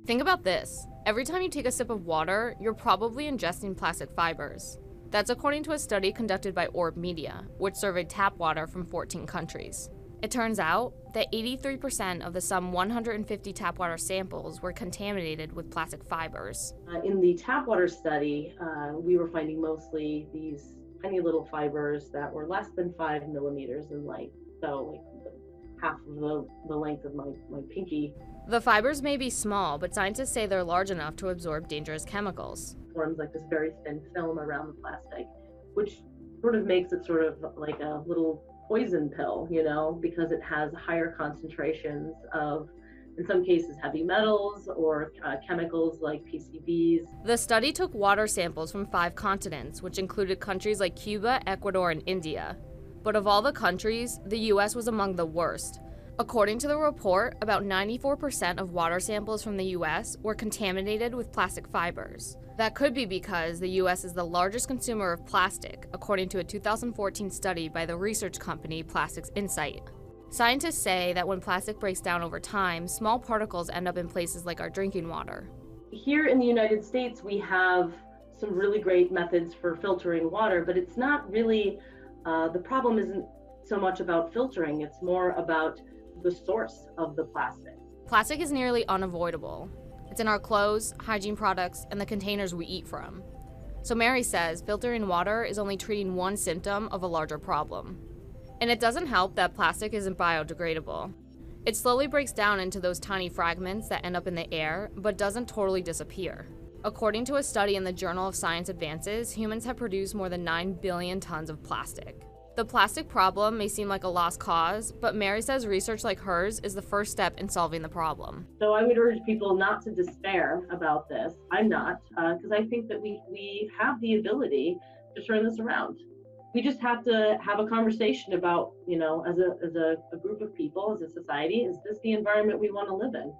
Think about this. Every time you take a sip of water, you're probably ingesting plastic fibers. That's according to a study conducted by Orb Media, which surveyed tap water from 14 countries. It turns out that 83% of the some 150 tap water samples were contaminated with plastic fibers. In the tap water study, we were finding mostly these tiny little fibers that were less than 5 millimeters in length. So, like half of the length of my pinky. The fibers may be small, but scientists say they're large enough to absorb dangerous chemicals. Forms like this very thin film around the plastic, which sort of makes it sort of like a little poison pill, because it has higher concentrations of, in some cases, heavy metals or chemicals like PCBs. The study took water samples from 5 continents, which included countries like Cuba, Ecuador, and India. But of all the countries, the US was among the worst. According to the report, about 94% of water samples from the US were contaminated with plastic fibers. That could be because the US is the largest consumer of plastic, according to a 2014 study by the research company Plastics Insight. Scientists say that when plastic breaks down over time, small particles end up in places like our drinking water. Here in the United States, we have some really great methods for filtering water, but it's not really, the problem isn't so much about filtering, it's more about the source of the plastic. Plastic is nearly unavoidable. It's in our clothes, hygiene products, and the containers we eat from. So Mary says filtering water is only treating one symptom of a larger problem. And it doesn't help that plastic isn't biodegradable. It slowly breaks down into those tiny fragments that end up in the air, but doesn't totally disappear. According to a study in the Journal of Science Advances, humans have produced more than 9 billion tons of plastic. The plastic problem may seem like a lost cause, but Mary says research like hers is the first step in solving the problem. So I would urge people not to despair about this. I'm not, because I think that we have the ability to turn this around. We just have to have a conversation about, as a group of people, as a society, is this the environment we want to live in?